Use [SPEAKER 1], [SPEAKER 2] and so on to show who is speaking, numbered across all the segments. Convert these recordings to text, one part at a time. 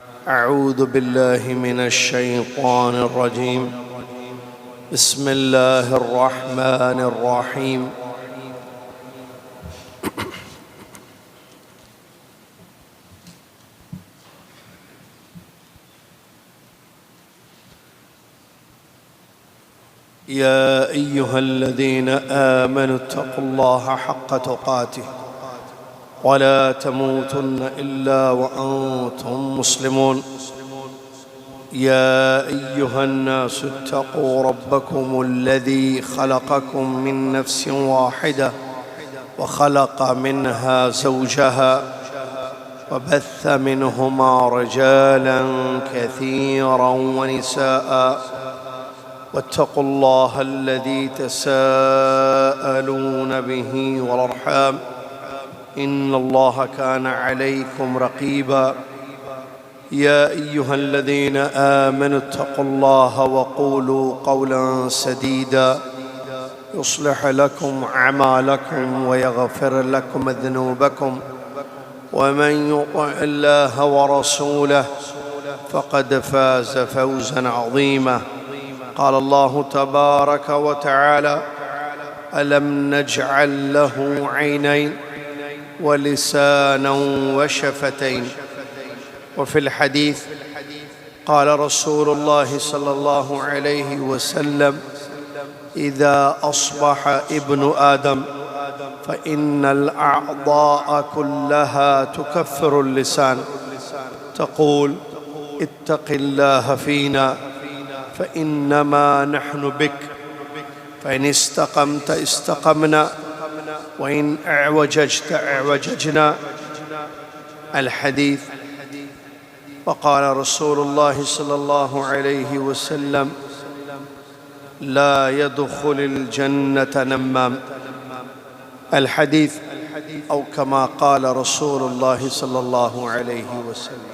[SPEAKER 1] أعوذ بالله من الشيطان الرجيم. بسم الله الرحمن الرحيم. يا أيها الذين آمنوا اتقوا الله حق تقاته ولا تموتن إلا وأنتم مسلمون. يا أيها الناس اتقوا ربكم الذي خلقكم من نفس واحدة وخلق منها زوجها وبث منهما رجالا كثيرا ونساء واتقوا الله الذي تساءلون به والأرحام إن الله كان عليكم رقيبا. يا أيها الذين آمنوا اتقوا الله وقولوا قولا سديدا يصلح لكم أعمالكم ويغفر لكم ذنوبكم ومن يطع الله ورسوله فقد فاز فوزا عظيما. قال الله تبارك وتعالى: ألم نجعل له عينين ولسانا وشفتين. وفي الحديث قال رسول الله صلى الله عليه وسلم: إذا أصبح ابن آدم فإن الأعضاء كلها تكفر اللسان تقول: اتق الله فينا فإنما نحن بك، فإن استقمت استقمنا وإن أعوججت أعوججنا. الحديث. وقال رسول الله صلى الله عليه وسلم: لا يدخل الجنة نمام. الحديث. أو كما قال رسول الله صلى الله عليه وسلم.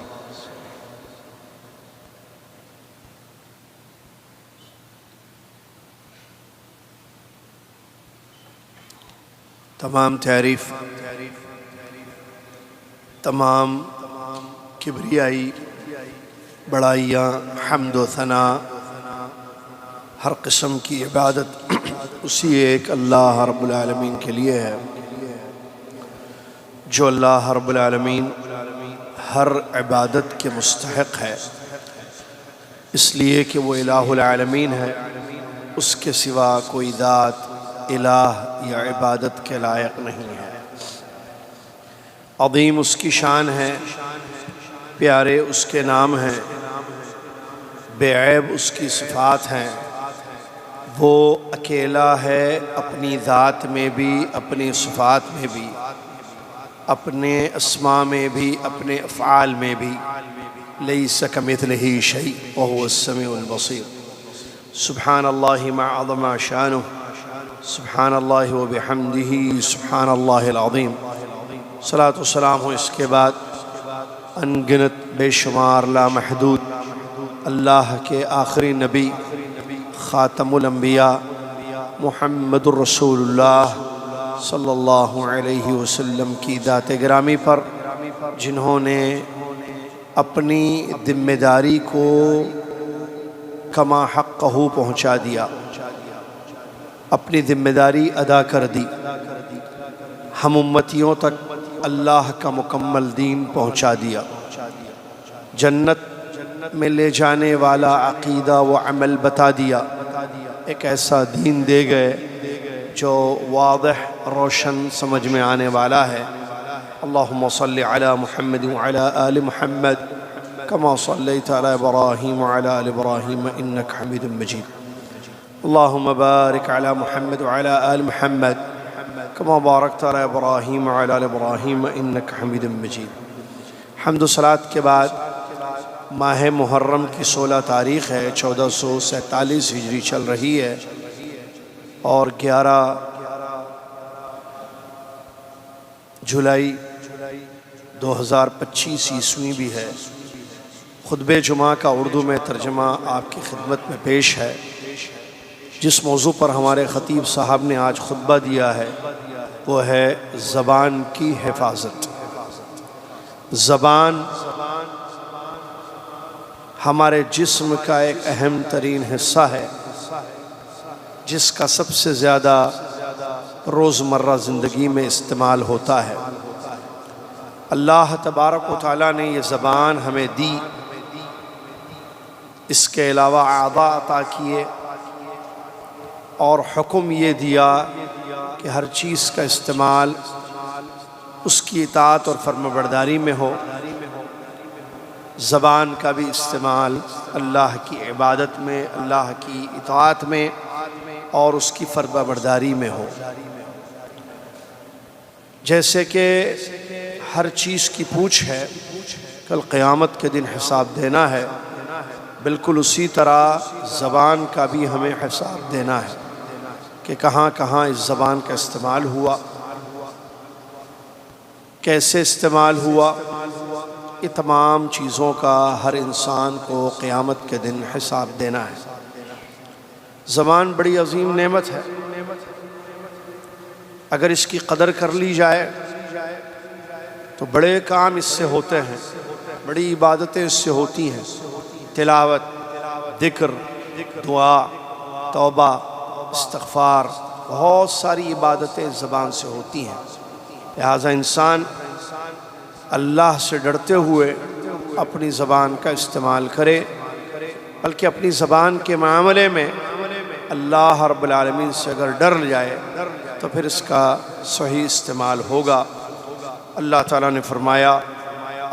[SPEAKER 1] تمام تعریف، تمام کبریائی، بڑائیاں، حمد و ثنا، ہر قسم کی عبادت اسی ایک اللہ رب العالمین کے لیے ہے، جو اللہ رب العالمین ہر عبادت کے مستحق ہے، اس لیے کہ وہ الہ العالمین ہے، اس کے سوا کوئی ذات الہ یا عبادت کے لائق نہیں ہے۔ عظیم اس کی شان ہے، پیارے اس کے نام ہیں، بے عیب اس کی صفات ہیں۔ وہ اکیلا ہے اپنی ذات میں بھی، اپنی صفات میں بھی، اپنے اسماء میں بھی، اپنے افعال میں بھی۔ لیس کمثلہ شیء وہو السمیع البصیر۔ سبحان اللہ ما عظم شانہ، سبحان اللہ و بحمدہ، سبحان اللہ العظیم۔ صلاۃ و سلام ہو اس کے بعد انگنت بے شمار لامحدود اللہ کے آخری نبی خاتم الانبیاء محمد الرسول اللہ صلی اللہ علیہ وسلم کی ذات گرامی پر، جنہوں نے اپنی ذمہ داری کو کما حقہ پہنچا دیا، اپنی ذمہ داری ادا کر دی، ہم امتیوں تک اللہ کا مکمل دین پہنچا دیا، جنت میں لے جانے والا عقیدہ و عمل بتا دیا، ایک ایسا دین دے گئے جو واضح روشن سمجھ میں آنے والا ہے۔ اللہم صلی علی محمد وعلی آل محمد کما صلیت علی ابراہیم وعلی آل ابراہیم انک حمید مجید۔ اللہم بارک علی محمد وعلی آل محمد کما بارکت علی ابراہیم وعلی آل ابراہیم انک حمید مجید۔ حمد و صلاۃ کے بعد ماہ محرم کی 16 تاریخ ہے، 1447 ہجری چل رہی ہے، اور 11 جولائی 2025 عیسوی بھی ہے۔ خطبہ جمعہ کا اردو میں ترجمہ آپ کی خدمت میں پیش ہے۔ جس موضوع پر ہمارے خطیب صاحب نے آج خطبہ دیا ہے وہ ہے زبان کی حفاظت۔ زبان ہمارے جسم کا ایک اہم ترین حصہ ہے جس کا سب سے زیادہ روزمرہ زندگی میں استعمال ہوتا ہے۔ اللہ تبارک و تعالیٰ نے یہ زبان ہمیں دی، اس کے علاوہ اعضاء عطا کیے اور حکم یہ دیا کہ ہر چیز کا استعمال اس کی اطاعت اور فرمانبرداری میں ہو۔ زبان کا بھی استعمال اللہ کی عبادت میں، اللہ کی اطاعت میں اور اس کی فرمانبرداری میں ہو۔ جیسے کہ ہر چیز کی پوچھ ہے، کل قیامت کے دن حساب دینا ہے، بالکل اسی طرح زبان کا بھی ہمیں حساب دینا ہے کہ کہاں کہاں اس زبان کا استعمال ہوا، کیسے استعمال ہوا۔ یہ تمام چیزوں کا ہر انسان کو قیامت کے دن حساب دینا ہے۔ زبان بڑی عظیم نعمت ہے، اگر اس کی قدر کر لی جائے تو بڑے کام اس سے ہوتے ہیں، بڑی عبادتیں اس سے ہوتی ہیں، تلاوت، ذکر، دعا، توبہ، استغفار، بہت ساری عبادتیں اس زبان سے ہوتی ہیں۔ لہٰذا انسان اللہ سے ڈرتے ہوئے اپنی زبان کا استعمال کرے، بلکہ اپنی زبان کے معاملے میں اللہ رب العالمین سے اگر ڈر جائے تو پھر اس کا صحیح استعمال ہوگا۔ اللہ تعالیٰ نے فرمایا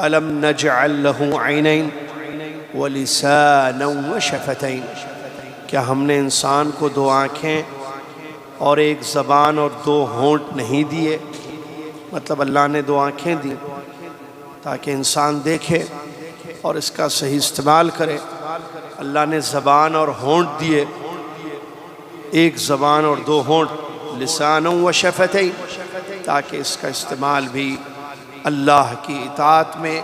[SPEAKER 1] أَلَمْ نَجْعَلْ لَهُ عَيْنَيْنِ وَلِسَانًا وَشَفَتَيْنِ، کیا ہم نے انسان کو دو آنکھیں اور ایک زبان اور دو ہونٹ نہیں دیے؟ مطلب اللہ نے دو آنکھیں دی تاکہ انسان دیکھے اور اس کا صحیح استعمال کرے۔ اللہ نے زبان اور ہونٹ دیے، ایک زبان اور دو ہونٹ، لسان و شفتین، تاکہ اس کا استعمال بھی اللہ کی اطاعت میں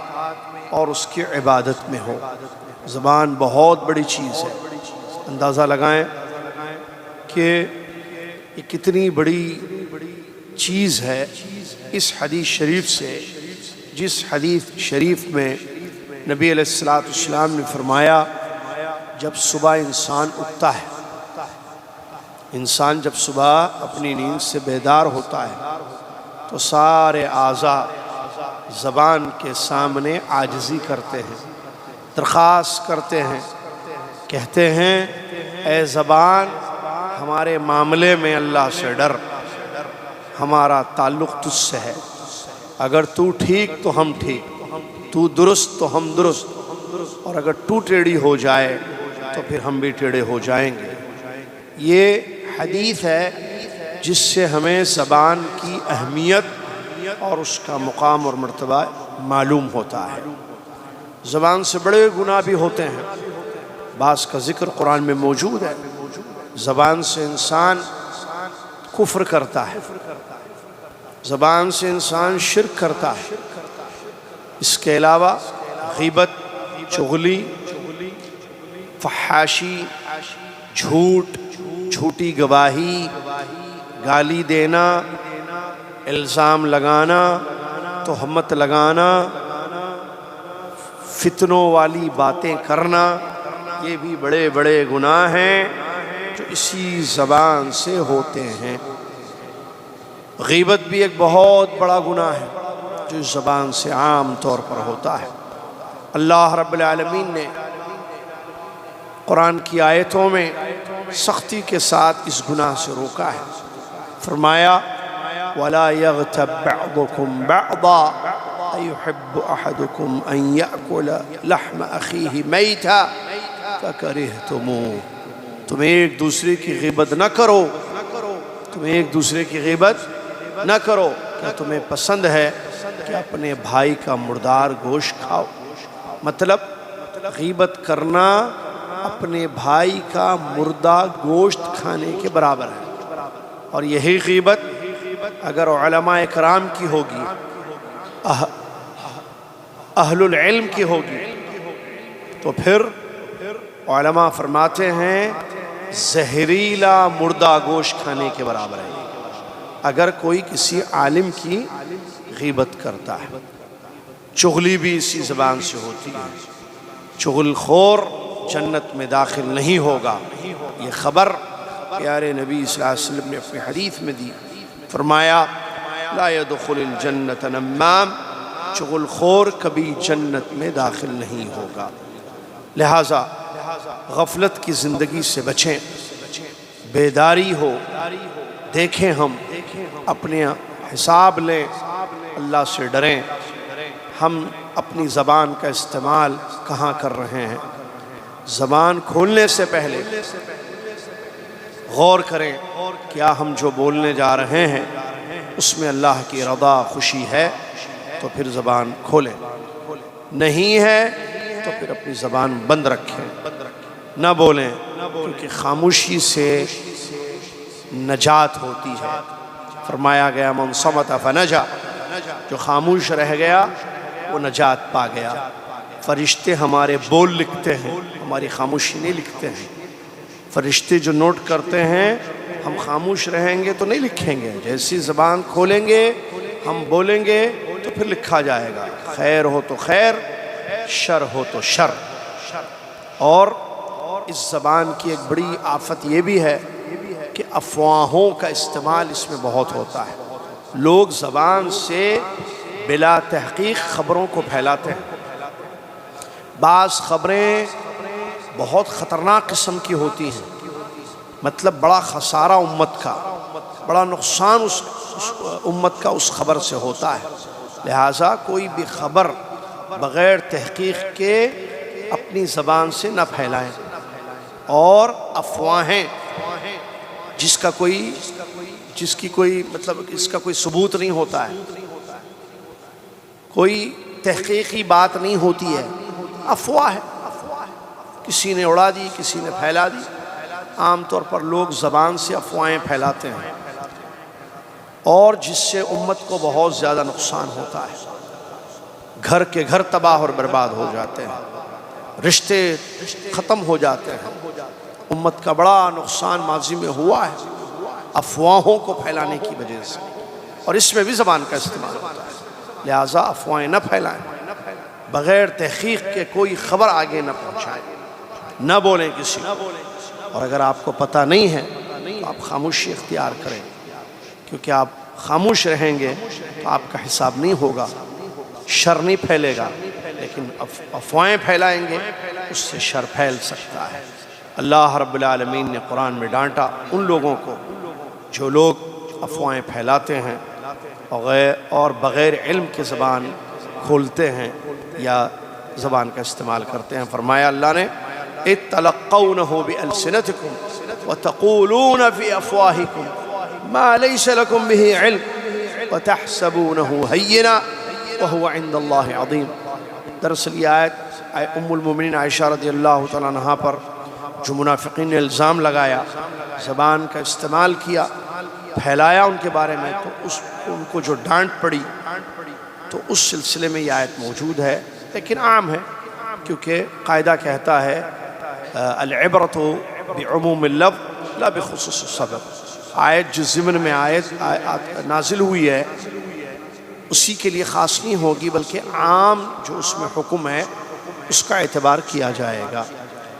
[SPEAKER 1] اور اس کی عبادت میں ہو۔ زبان بہت بڑی چیز ہے، اندازہ لگائیں کہ یہ کتنی بڑی چیز ہے۔ اس حدیث شریف سے، جس حدیث شریف میں نبی علیہ السلام نے فرمایا جب صبح انسان اٹھتا ہے، انسان جب صبح اپنی نیند سے بیدار ہوتا ہے تو سارے اعضاء زبان کے سامنے عاجزی کرتے ہیں، درخواست کرتے ہیں، کہتے ہیں اے زبان ہمارے معاملے میں اللہ سے ڈر، ہمارا تعلق تجھ سے ہے، اگر تو ٹھیک تو ہم ٹھیک، تو درست تو ہم درست، اور اگر تو ٹیڑھی ہو جائے تو پھر ہم بھی ٹیڑھے ہو جائیں گے۔ یہ حدیث ہے جس سے ہمیں زبان کی اہمیت اور اس کا مقام اور مرتبہ معلوم ہوتا ہے۔ زبان سے بڑے گناہ بھی ہوتے ہیں، بعض کا ذکر قرآن میں موجود ہے۔ زبان سے انسان کفر کرتا ہے، زبان سے انسان شرک کرتا ہے، اس کے علاوہ غیبت، چغلی، فحاشی، جھوٹ، جھوٹی گواہی، گالی دینا، الزام لگانا، تہمت لگانا، فتنوں والی باتیں کرنا، یہ بھی بڑے بڑے گناہ ہیں جو اسی زبان سے ہوتے ہیں۔ غیبت بھی ایک بہت بڑا گناہ ہے جو اس زبان سے عام طور پر ہوتا ہے۔ اللہ رب العالمین نے قرآن کی آیتوں میں سختی کے ساتھ اس گناہ سے روکا ہے، فرمایا وَلَا يَغْتَبْ بَعْضُكُمْ بَعْضًا أَيُحِبُّ أَحَدُكُمْ أَن يَأْكُلَ لَحْمَ أَخِيهِ مَيْتًا فَكَرِهْتُمُوهُ، تم ایک دوسرے کی غیبت نہ کرو، تم ایک دوسرے کی غیبت نہ کرو، کیا تمہیں پسند ہے کہ اپنے بھائی کا مردار گوشت کھاؤ؟ مطلب غیبت کرنا اپنے بھائی کا مردہ گوشت کھانے کے برابر ہے، اور یہی غیبت اگر علماء اکرام کی ہوگی، اہل العلم کی ہوگی، تو پھر علماء فرماتے ہیں زہریلا مردہ گوشت کھانے کے برابر ہے اگر کوئی کسی عالم کی غیبت کرتا ہے۔ چغلی بھی اسی زبان سے ہوتی ہے، چغل خور جنت میں داخل نہیں ہوگا۔ یہ خبر پیارے نبی صلی اللہ علیہ وسلم نے اپنی حدیث میں دی، فرمایا لا يدخل الجنت نمام، چغل خور کبھی جنت میں داخل نہیں ہوگا۔ لہٰذا غفلت کی زندگی سے بچیں، بیداری ہو، دیکھیں ہم اپنے حساب لیں، اللہ سے ڈریں، ہم اپنی زبان کا استعمال کہاں کر رہے ہیں۔ زبان کھولنے سے پہلے غور کریں کیا ہم جو بولنے جا رہے ہیں اس میں اللہ کی رضا خوشی ہے تو پھر زبان کھولیں، نہیں ہے تو پھر اپنی زبان بند رکھیں، نہ بولیں، کیونکہ خاموشی سے نجات ہوتی ہے۔ فرمایا گیا من صمت فنجا، جو خاموش رہ گیا وہ نجات پا گیا۔ فرشتے ہمارے بول لکھتے ہیں، ہماری خاموشی نہیں لکھتے ہیں۔ فرشتے جو نوٹ کرتے ہیں، ہم خاموش رہیں گے تو نہیں لکھیں گے، جیسی زبان کھولیں گے ہم بولیں گے تو پھر لکھا جائے گا، خیر ہو تو خیر، شر ہو تو شر۔ اور اس زبان کی ایک بڑی آفت یہ بھی ہے کہ افواہوں کا استعمال اس میں بہت ہوتا ہے۔ لوگ زبان سے بلا تحقیق خبروں کو پھیلاتے ہیں۔ بعض خبریں بہت خطرناک قسم کی ہوتی ہیں، مطلب بڑا خسارہ امت کا، بڑا نقصان اس امت کا اس خبر سے ہوتا ہے۔ لہٰذا کوئی بھی خبر بغیر تحقیق کے اپنی زبان سے نہ پھیلائیں، اور افواہیں جس کی کوئی اس کا کوئی ثبوت نہیں ہوتا ہے، کوئی تحقیقی بات نہیں ہوتی ہے، افواہ ہے، کسی نے اڑا دی، کسی نے پھیلا دی۔ عام طور پر لوگ زبان سے افواہیں پھیلاتے ہیں، اور جس سے امت کو بہت زیادہ نقصان ہوتا ہے۔ گھر کے گھر تباہ اور برباد ہو جاتے ہیں، رشتے ختم ہو جاتے ہیں۔ امت کا بڑا نقصان ماضی میں ہوا ہے افواہوں کو پھیلانے کی وجہ سے، اور اس میں بھی زبان کا استعمال ہوتا ہے۔ لہٰذا افواہیں نہ پھیلائیں، بغیر تحقیق کے کوئی خبر آگے نہ پہنچائیں، نہ بولیں کسی کو۔ اور اگر آپ کو پتہ نہیں ہے تو آپ خاموشی اختیار کریں، کیونکہ آپ خاموش رہیں گے تو آپ کا حساب نہیں ہوگا، شر نہیں پھیلے گا، لیکن افواہیں پھیلائیں گے اس سے شر پھیل سکتا ہے۔ اللہ رب العالمین نے قرآن میں ڈانٹا ان لوگوں کو جو لوگ افواہیں پھیلاتے ہیں اور بغیر علم کے زبان کھولتے ہیں یا زبان کا استعمال کرتے ہیں۔ فرمایا اللہ نے اتلقونه بألسنتكم وتقولون في أفواهكم ما ليس لكم به علم وتحسبونه هينا وهو عند الله عظيم۔ دراصل یہ آیت ام المومنین عائشہ رضی اللہ تعالیٰ عنہا پر جو منافقین نے الزام لگایا، زبان کا استعمال کیا، پھیلایا ان کے بارے میں، تو ان کو جو ڈانٹ پڑی، تو اس سلسلے میں یہ آیت موجود ہے، لیکن عام ہے، کیونکہ قاعدہ کہتا ہے العبرۃ بعموم اللفظ لا بخصوص السبب۔ آیت جس ضمن میں آیت نازل ہوئی ہے اسی کے لیے خاص نہیں ہوگی، بلکہ عام جو اس میں حکم ہے اس کا اعتبار کیا جائے گا۔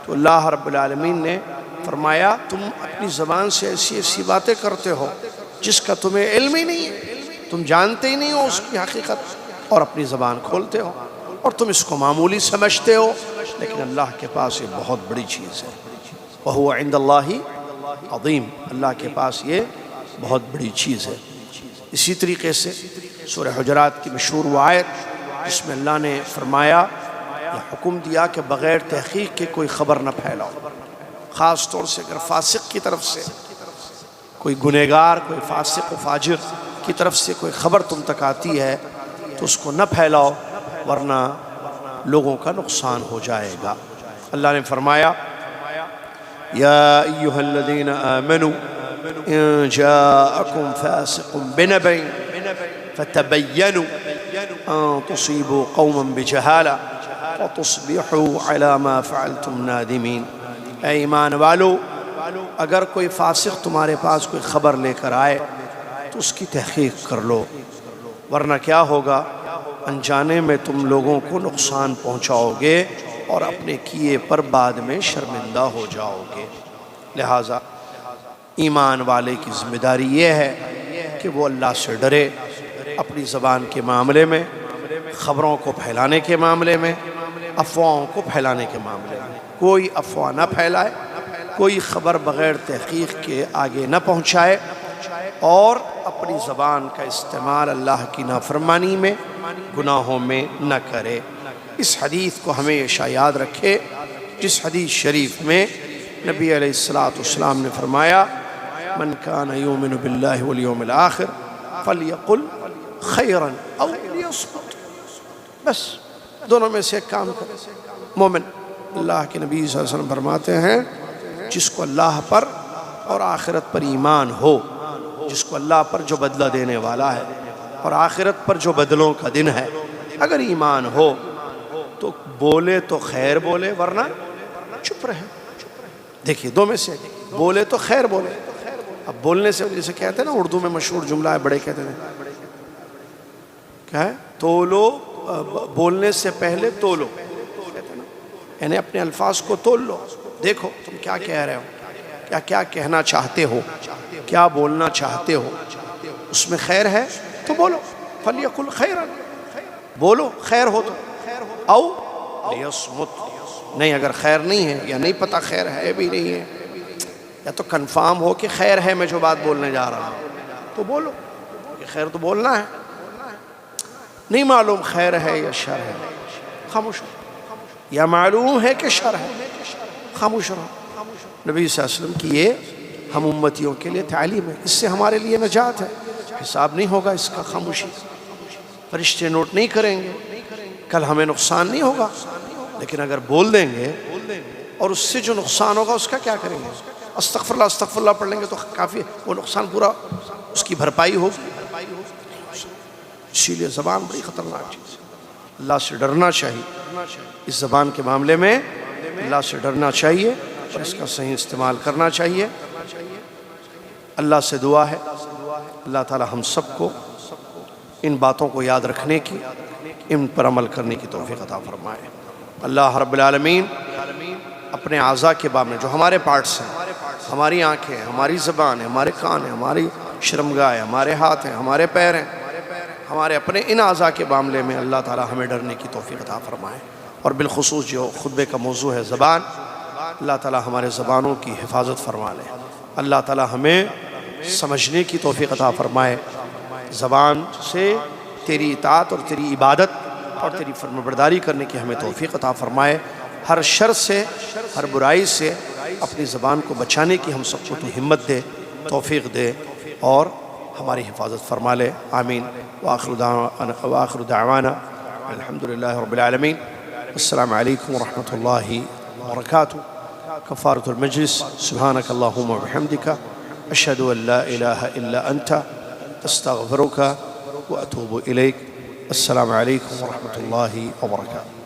[SPEAKER 1] تو اللہ رب العالمین نے فرمایا تم اپنی زبان سے ایسی ایسی باتیں کرتے ہو جس کا تمہیں علم ہی نہیں ہے، تم جانتے ہی نہیں ہو اس کی حقیقت، اور اپنی زبان کھولتے ہو، اور تم اس کو معمولی سمجھتے ہو، لیکن اللہ کے پاس یہ بہت بڑی چیز ہے۔ وَهُوَ عِنْدَ اللَّهِ عَظِيمٌ، اللہ کے پاس یہ بہت بڑی چیز ہے۔ اسی طریقے سے سورہ حجرات کی مشہور وہ آیت جس میں اللہ نے فرمایا، یہ حکم دیا کہ بغیر تحقیق کے کوئی خبر نہ پھیلاؤ، خاص طور سے اگر فاسق کی طرف سے کوئی گنہگار، کوئی فاسق و فاجر کی طرف سے کوئی خبر تم تک آتی ہے تو اس کو نہ پھیلاؤ، ورنہ لوگوں کا نقصان ہو جائے گا۔ اللہ نے فرمایا یا ایہا الذین آمنوا ان جاءکم فاسق بنبأ فتبینوا ان تصیبوا قوما بجہالہ وتصبحوا علی ما فعلتم نادمین۔ اے ایمان والو، اگر کوئی فاسق تمہارے پاس کوئی خبر لے کر آئے تو اس کی تحقیق کر لو، ورنہ کیا ہوگا، انجانے میں تم لوگوں کو نقصان پہنچاؤ گے اور اپنے کیے پر بعد میں شرمندہ ہو جاؤ گے۔ لہٰذا ایمان والے کی ذمہ داری یہ ہے کہ وہ اللہ سے ڈرے، اپنی زبان کے معاملے میں، خبروں کو پھیلانے کے معاملے میں، افواہوں کو پھیلانے کے معاملے میں کوئی افواہ نہ پھیلائے، کوئی خبر بغیر تحقیق کے آگے نہ پہنچائے، اور اپنی زبان کا استعمال اللہ کی نافرمانی میں، گناہوں میں نہ کرے۔ اس حدیث کو ہمیشہ یاد رکھے، جس حدیث شریف میں نبی علیہ السلام نے فرمایا من کان یؤمن باللہ والیوم الآخر فلیقل خیرا او لیصمت، بس دونوں میں سے ایک کام کرے۔ مومن، اللہ کے نبی صلی اللہ علیہ وسلم فرماتے ہیں جس کو اللہ پر اور آخرت پر ایمان ہو، جس کو اللہ پر جو بدلہ دینے والا ہے اور آخرت پر جو بدلوں کا دن ہے، اگر ایمان ہو تو بولے تو خیر بولے، ورنہ چپ رہے۔ دیکھیے دو میں سے بولے تو خیر بولے۔ اب بولنے سے جیسے کہتے ہیں نا، اردو میں مشہور جملہ ہے، بڑے کہتے ہیں کیا ہے، تولو، بولنے سے پہلے تولو، یعنی اپنے الفاظ کو تول لو، دیکھو تم کیا کہہ رہے ہو، کیا کہنا چاہتے ہو، کیا بولنا چاہتے ہو، اس میں خیر ہے تو بولو، فلیقل خیرا، بولو خیر ہو تو، او لیصمت، نہیں اگر خیر نہیں ہے یا نہیں پتہ خیر ہے بھی نہیں ہے، یا تو کنفارم ہو کہ خیر ہے میں جو بات بولنے جا رہا ہوں تو بولو، کہ خیر تو بولنا ہے، نہیں معلوم خیر ہے یا شر ہے خاموش رہو، یا معلوم ہے کہ شر ہے خاموش رہو۔ نبی صلی اللہ علیہ وسلم کی یہ ہم امتیوں کے لیے تعلیم ہے، اس سے ہمارے لیے نجات ہے، حساب نہیں ہوگا اس کا، خاموشی، فرشتے نوٹ نہیں کریں گے، کل ہمیں نقصان نہیں ہوگا، لیکن اگر بول دیں گے اور اس سے جو نقصان ہوگا اس کا کیا کریں گے؟ استغفر اللہ پڑھ لیں گے تو کافی ہے، وہ نقصان پورا اس کی بھرپائی ہوگی۔ اسی لیے زبان بڑی خطرناک چیز ہے، اللہ سے ڈرنا چاہیے، اس زبان کے معاملے میں اللہ سے ڈرنا چاہیے اور اس کا صحیح استعمال کرنا چاہیے۔ اللہ سے دعا ہے اللہ تعالی ہم سب کو ان باتوں کو یاد رکھنے کی، ان پر عمل کرنے کی توفیق عطا فرمائے۔ اللہ رب العالمین اپنے اعضاء کے بارے میں جو ہمارے پارٹس ہیں، ہماری آنکھیں ہیں، ہماری زبان ہے، ہمارے کان ہیں، ہماری شرمگاہ ہے، ہمارے ہاتھ ہیں، ہمارے پیر ہیں، ہمارے اپنے ان اعضاء کے معاملے میں اللہ تعالی ہمیں ڈرنے کی توفیق عطا فرمائے، اور بالخصوص جو خطبے کا موضوع ہے زبان، اللہ تعالی ہمارے زبانوں کی حفاظت فرما لے، اللہ تعالی ہمیں سمجھنے کی توفیق عطا فرمائے، زبان سے تیری اطاعت اور تیری عبادت اور تیری فرمانبرداری کرنے کی ہمیں توفیق عطا فرمائے، ہر شر سے، ہر برائی سے اپنی زبان کو بچانے کی ہم سب کو تو ہمت دے، توفیق دے اور ہماری حفاظت فرما لے، آمین۔ وآخر دعوانا الحمدللہ رب العالمین۔ السلام علیکم ورحمۃ اللہ وبرکاتہ۔ کفارۃ المجلس، سبحانک اللہم وبحمدک، اشہد ان لا الہ الا انت، استغفرک واتوب الیک۔ السلام علیکم ورحمۃ اللہ وبرکاتہ۔